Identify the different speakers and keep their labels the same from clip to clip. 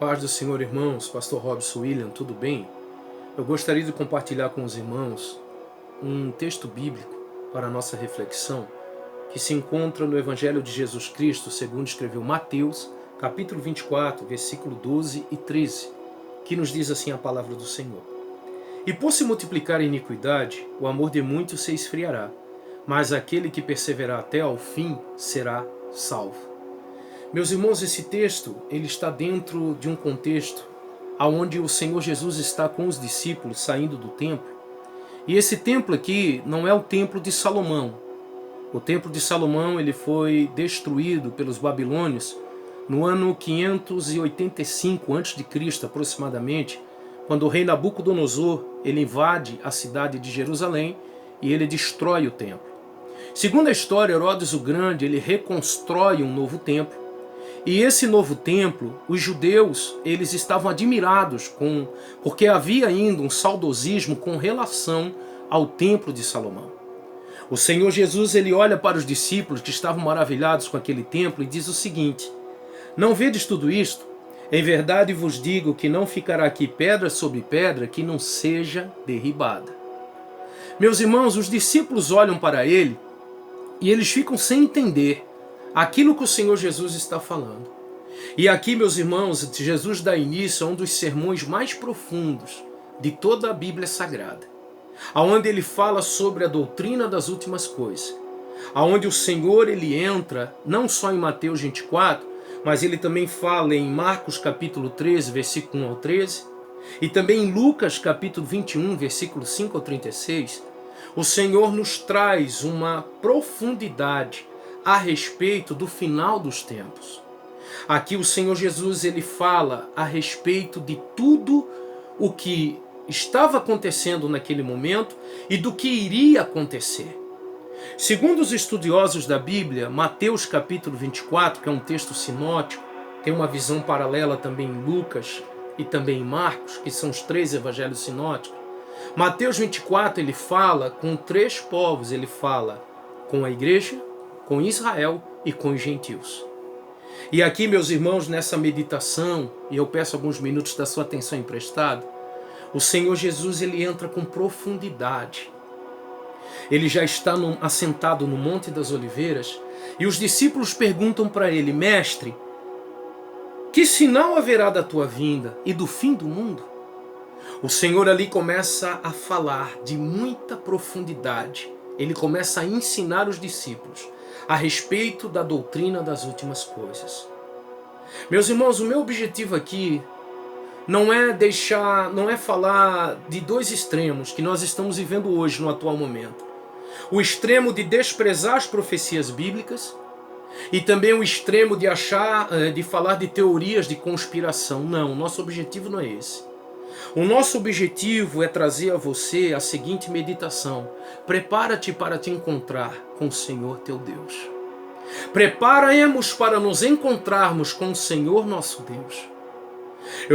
Speaker 1: Paz do Senhor, irmãos, Pastor Robson William, tudo bem? Eu gostaria de compartilhar com os irmãos um texto bíblico para a nossa reflexão, que se encontra no Evangelho de Jesus Cristo, segundo escreveu Mateus, capítulo 24, versículo 12 e 13, que nos diz assim a palavra do Senhor. E por se multiplicar a iniquidade, o amor de muitos se esfriará, mas aquele que perseverar até ao fim será salvo. Meus irmãos, esse texto ele está dentro de um contexto onde o Senhor Jesus está com os discípulos saindo do templo. E esse templo aqui não é o templo de Salomão. O templo de Salomão ele foi destruído pelos babilônios no ano 585 a.C. aproximadamente, quando o rei Nabucodonosor ele invade a cidade de Jerusalém e ele destrói o templo. Segundo a história, Herodes o Grande ele reconstrói um novo templo. E esse novo templo, os judeus, eles estavam admirados porque havia ainda um saudosismo com relação ao templo de Salomão. O Senhor Jesus, ele olha para os discípulos que estavam maravilhados com aquele templo e diz o seguinte: não vedes tudo isto? Em verdade vos digo que não ficará aqui pedra sobre pedra que não seja derribada. Meus irmãos, os discípulos olham para ele e eles ficam sem entender aquilo que o Senhor Jesus está falando. E aqui, meus irmãos, Jesus dá início a um dos sermões mais profundos de toda a Bíblia Sagrada, aonde ele fala sobre a doutrina das últimas coisas, aonde o Senhor ele entra não só em Mateus 24, mas ele também fala em Marcos capítulo 13, versículo 1 ao 13, e também em Lucas capítulo 21, versículo 5 ao 36, o Senhor nos traz uma profundidade a respeito do final dos tempos. Aqui o Senhor Jesus ele fala a respeito de tudo o que estava acontecendo naquele momento e do que iria acontecer. Segundo os estudiosos da Bíblia, Mateus capítulo 24, que é um texto sinótico, tem uma visão paralela também em Lucas e também em Marcos, que são os três evangelhos sinóticos. Mateus 24 ele fala com três povos, ele fala com a igreja, com Israel e com os gentios. E aqui, meus irmãos, nessa meditação, e eu peço alguns minutos da sua atenção emprestada, o Senhor Jesus ele entra com profundidade. Ele já está assentado no Monte das Oliveiras e os discípulos perguntam para ele: Mestre, que sinal haverá da tua vinda e do fim do mundo? O Senhor ali começa a falar de muita profundidade. Ele começa a ensinar os discípulos a respeito da doutrina das últimas coisas. Meus irmãos, o meu objetivo aqui não é falar de dois extremos que nós estamos vivendo hoje no atual momento. O extremo de desprezar as profecias bíblicas e também o extremo de falar de teorias de conspiração. Não, nosso objetivo não é esse. O nosso objetivo é trazer a você a seguinte meditação: prepara-te para te encontrar com o Senhor teu Deus. Preparemos para nos encontrarmos com o Senhor nosso Deus.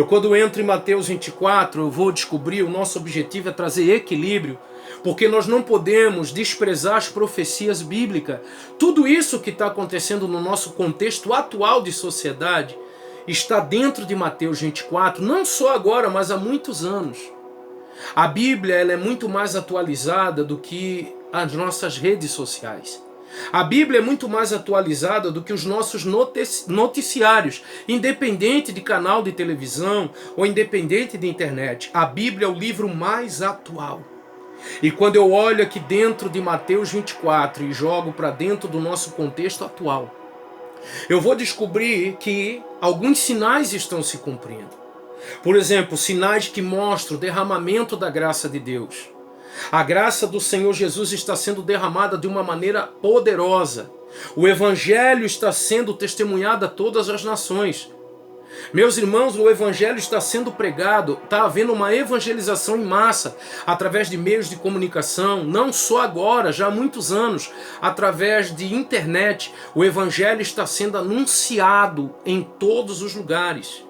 Speaker 1: Quando entro em Mateus 24, eu vou descobrir o nosso objetivo é trazer equilíbrio, porque nós não podemos desprezar as profecias bíblicas. Tudo isso que está acontecendo no nosso contexto atual de sociedade está dentro de Mateus 24, não só agora, mas há muitos anos. A Bíblia ela é muito mais atualizada do que as nossas redes sociais. A Bíblia é muito mais atualizada do que os nossos noticiários, independente de canal de televisão ou independente de internet. A Bíblia é o livro mais atual. E quando eu olho aqui dentro de Mateus 24 e jogo para dentro do nosso contexto atual, eu vou descobrir que alguns sinais estão se cumprindo. Por exemplo, sinais que mostram o derramamento da graça de Deus. A graça do Senhor Jesus está sendo derramada de uma maneira poderosa. O Evangelho está sendo testemunhado a todas as nações. Meus irmãos, o Evangelho está sendo pregado, está havendo uma evangelização em massa, através de meios de comunicação, não só agora, já há muitos anos, através de internet, o Evangelho está sendo anunciado em todos os lugares.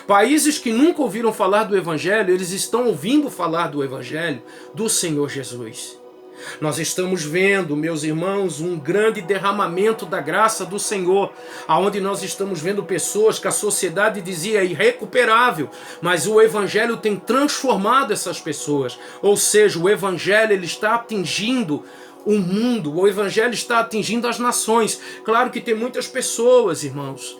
Speaker 1: Países que nunca ouviram falar do Evangelho, eles estão ouvindo falar do Evangelho do Senhor Jesus. Nós estamos vendo, meus irmãos, um grande derramamento da graça do Senhor, aonde nós estamos vendo pessoas que a sociedade dizia irrecuperável, mas o Evangelho tem transformado essas pessoas. Ou seja, o Evangelho ele está atingindo o mundo, o Evangelho está atingindo as nações. Claro que tem muitas pessoas, irmãos,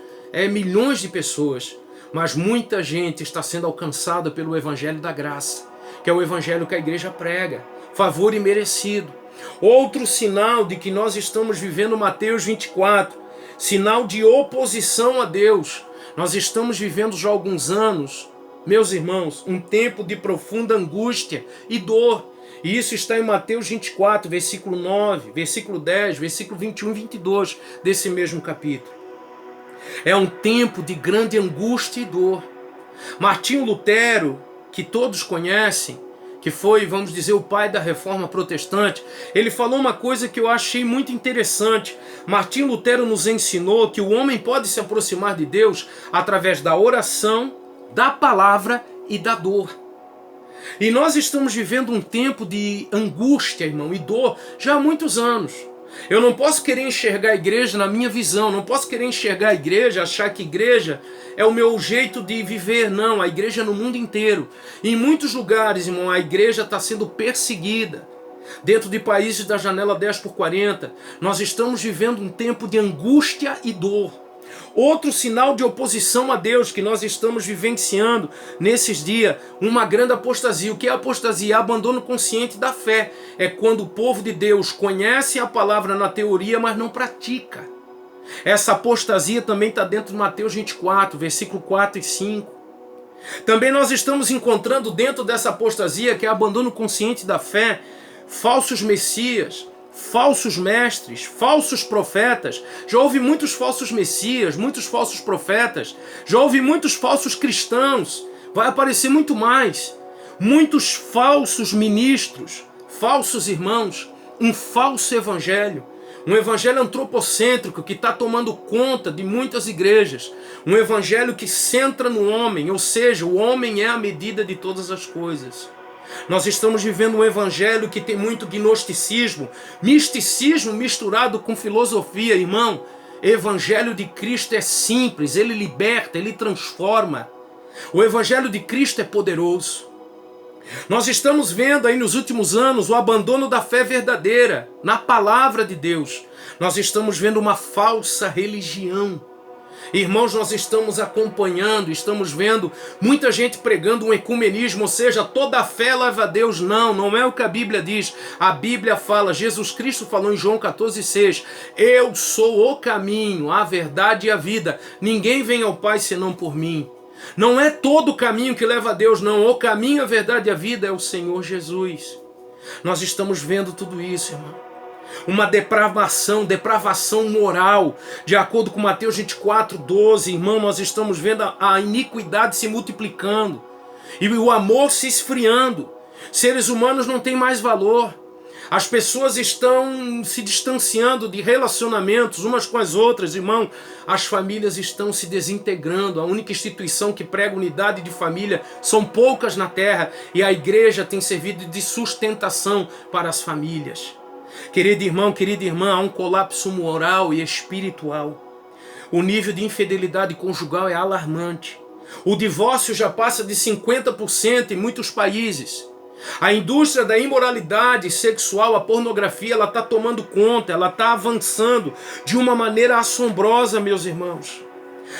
Speaker 1: milhões de pessoas, mas muita gente está sendo alcançada pelo Evangelho da graça, que é o Evangelho que a igreja prega. Favor imerecido. Outro sinal de que nós estamos vivendo Mateus 24, sinal de oposição a Deus. Nós estamos vivendo já há alguns anos, meus irmãos, um tempo de profunda angústia e dor. E isso está em Mateus 24, versículo 9, versículo 10, versículo 21 e 22 desse mesmo capítulo. É um tempo de grande angústia e dor. Martinho Lutero, que todos conhecem, que foi, vamos dizer, o pai da Reforma Protestante, ele falou uma coisa que eu achei muito interessante. Martinho Lutero nos ensinou que o homem pode se aproximar de Deus através da oração, da palavra e da dor. E nós estamos vivendo um tempo de angústia, irmão, e dor já há muitos anos. Eu não posso querer enxergar a igreja na minha visão, não posso querer enxergar a igreja, achar que a igreja é o meu jeito de viver. Não, a igreja é no mundo inteiro. E em muitos lugares, irmão, a igreja está sendo perseguida. Dentro de países da janela 10x40, nós estamos vivendo um tempo de angústia e dor. Outro sinal de oposição a Deus que nós estamos vivenciando nesses dias, uma grande apostasia. O que é apostasia? Abandono consciente da fé. É quando o povo de Deus conhece a palavra na teoria, mas não pratica. Essa apostasia também está dentro de Mateus 24, versículo 4 e 5. Também nós estamos encontrando dentro dessa apostasia, que é abandono consciente da fé, falsos messias, falsos mestres, falsos profetas. Já houve muitos falsos messias, muitos falsos profetas, já houve muitos falsos cristãos, vai aparecer muito mais. Muitos falsos ministros, falsos irmãos, um falso evangelho. Um evangelho antropocêntrico que está tomando conta de muitas igrejas. Um evangelho que centra no homem, ou seja, o homem é a medida de todas as coisas. Nós estamos vivendo um evangelho que tem muito gnosticismo, misticismo misturado com filosofia, irmão. Evangelho de Cristo é simples, ele liberta, ele transforma. O evangelho de Cristo é poderoso. Nós estamos vendo aí nos últimos anos o abandono da fé verdadeira na palavra de Deus. Nós estamos vendo uma falsa religião. Irmãos, nós estamos acompanhando, estamos vendo muita gente pregando um ecumenismo, ou seja, toda a fé leva a Deus. Não, não é o que a Bíblia diz. A Bíblia fala, Jesus Cristo falou em João 14,6, eu sou o caminho, a verdade e a vida. Ninguém vem ao Pai senão por mim. Não é todo o caminho que leva a Deus, não. O caminho, a verdade e a vida é o Senhor Jesus. Nós estamos vendo tudo isso, irmão. Uma depravação moral, de acordo com Mateus 24:12, irmão, nós estamos vendo a iniquidade se multiplicando e o amor se esfriando. Seres humanos não têm mais valor. As pessoas estão se distanciando de relacionamentos umas com as outras, irmão. As famílias estão se desintegrando. A única instituição que prega unidade de família são poucas na terra, e a igreja tem servido de sustentação para as famílias. Querido irmão, querida irmã, há um colapso moral e espiritual. O nível de infidelidade conjugal é alarmante. O divórcio já passa de 50% em muitos países. A indústria da imoralidade sexual, a pornografia, ela está tomando conta, ela está avançando de uma maneira assombrosa, meus irmãos.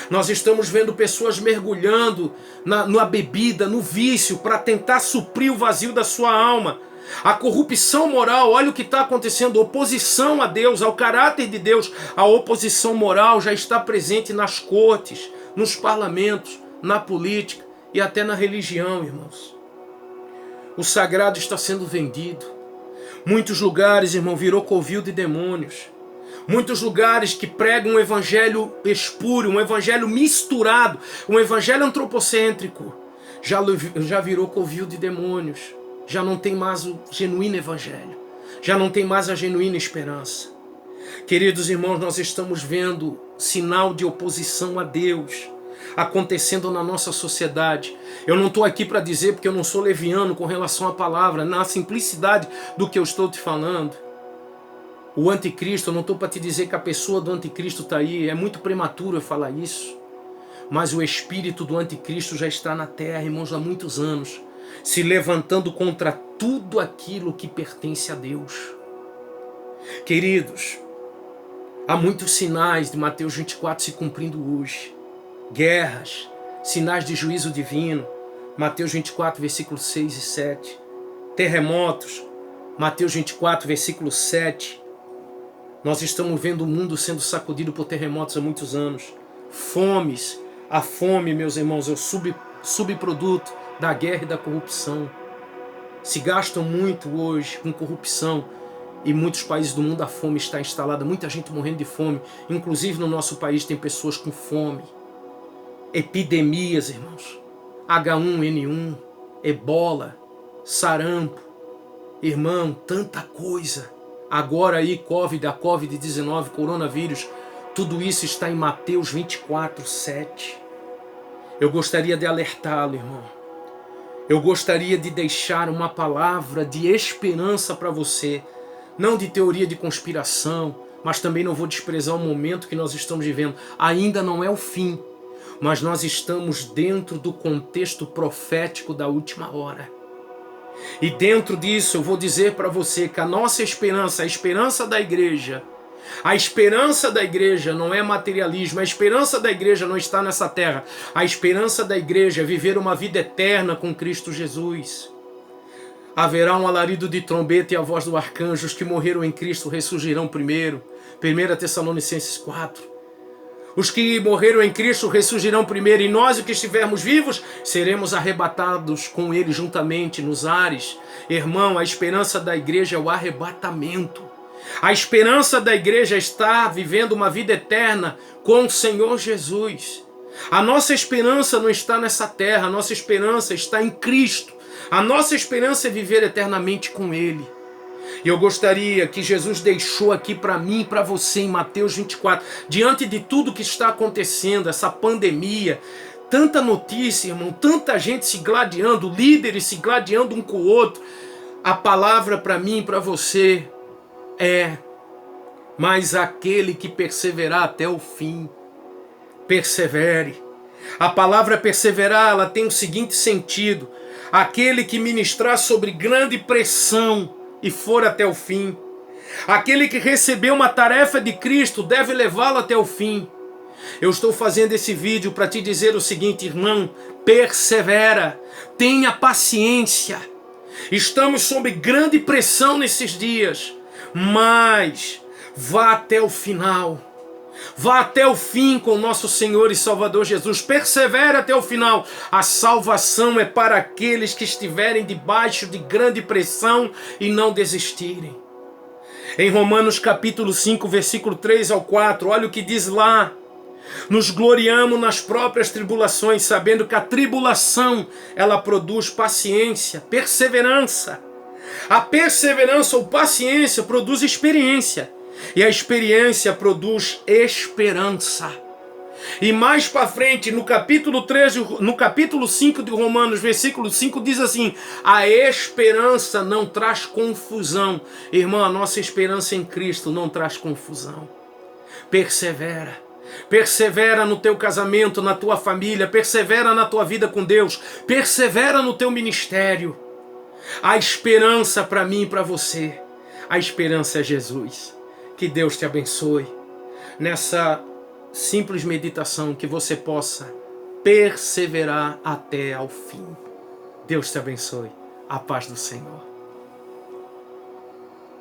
Speaker 1: Nós estamos vendo pessoas mergulhando na bebida, no vício, para tentar suprir o vazio da sua alma. A corrupção moral, olha o que está acontecendo, oposição a Deus, ao caráter de Deus. A oposição moral já está presente nas cortes, nos parlamentos, na política e até na religião, irmãos. O sagrado está sendo vendido. Muitos lugares, irmão, virou covil de demônios. Muitos lugares que pregam um evangelho espúrio, um evangelho misturado, um evangelho antropocêntrico, já virou covil de demônios. Já não tem mais o genuíno evangelho. Já não tem mais a genuína esperança. Queridos irmãos, nós estamos vendo sinal de oposição a Deus. acontecendo na nossa sociedade. Eu não estou aqui para dizer porque eu não sou leviano com relação à palavra, na simplicidade do que eu estou te falando. O anticristo, eu não estou para te dizer que a pessoa do anticristo está aí, é muito prematuro eu falar isso. Mas o espírito do anticristo já está na terra, irmãos, há muitos anos, se levantando contra tudo aquilo que pertence a Deus. Queridos, há muitos sinais de Mateus 24 se cumprindo hoje. Guerras, sinais de juízo divino, Mateus 24, versículos 6 e 7. Terremotos, Mateus 24, versículo 7. Nós estamos vendo o mundo sendo sacudido por terremotos há muitos anos. Fomes, a fome, meus irmãos, é o subproduto da guerra e da corrupção. Se gastam muito hoje com corrupção. E muitos países do mundo a fome está instalada, muita gente morrendo de fome. Inclusive no nosso país tem pessoas com fome. Epidemias, irmãos. H1N1, ebola, sarampo. Irmão, tanta coisa. Agora aí, a Covid-19, coronavírus, tudo isso está em Mateus 24, 7. Eu gostaria de alertá-lo, irmão. Eu gostaria de deixar uma palavra de esperança para você. Não de teoria de conspiração, mas também não vou desprezar o momento que nós estamos vivendo. Ainda não é o fim, mas nós estamos dentro do contexto profético da última hora. E dentro disso eu vou dizer para você que a nossa esperança, a esperança da igreja não é materialismo, a esperança da igreja não está nessa terra. A esperança da igreja é viver uma vida eterna com Cristo Jesus. Haverá um alarido de trombeta e a voz do arcanjo. Os que morreram em Cristo ressurgirão primeiro. 1 Tessalonicenses 4. Os que morreram em Cristo ressurgirão primeiro, e nós, os que estivermos vivos, seremos arrebatados com Ele juntamente nos ares. Irmão, a esperança da igreja é o arrebatamento. A esperança da igreja está vivendo uma vida eterna com o Senhor Jesus. A nossa esperança não está nessa terra, a nossa esperança está em Cristo. A nossa esperança é viver eternamente com Ele. E eu gostaria que Jesus deixou aqui para mim e para você em Mateus 24, diante de tudo que está acontecendo, essa pandemia, tanta notícia, irmão, tanta gente se gladiando, líderes se gladiando um com o outro, a palavra para mim e para você é: mas aquele que perseverar até o fim, persevere. A palavra perseverar, ela tem o seguinte sentido: aquele que ministrar sobre grande pressão e for até o fim. Aquele que recebeu uma tarefa de Cristo deve levá-la até o fim. Eu estou fazendo esse vídeo para te dizer o seguinte, irmão: persevera, tenha paciência. Estamos sob grande pressão nesses dias, mas vá até o final. Vá até o fim com o nosso Senhor e Salvador Jesus. Persevere até o final. A salvação é para aqueles que estiverem debaixo de grande pressão e não desistirem. Em Romanos capítulo 5, versículo 3 ao 4, olha o que diz lá: nos gloriamos nas próprias tribulações, sabendo que a tribulação, ela produz paciência, perseverança. A perseverança ou paciência produz experiência. E a experiência produz esperança. E mais para frente, no capítulo 5 de Romanos, versículo 5, diz assim: a esperança não traz confusão. Irmão, a nossa esperança em Cristo não traz confusão. Persevera. Persevera no teu casamento, na tua família. Persevera na tua vida com Deus. Persevera no teu ministério. A esperança para mim e para você, a esperança é Jesus. Que Deus te abençoe nessa simples meditação, que você possa perseverar até ao fim. Deus te abençoe. A paz do Senhor.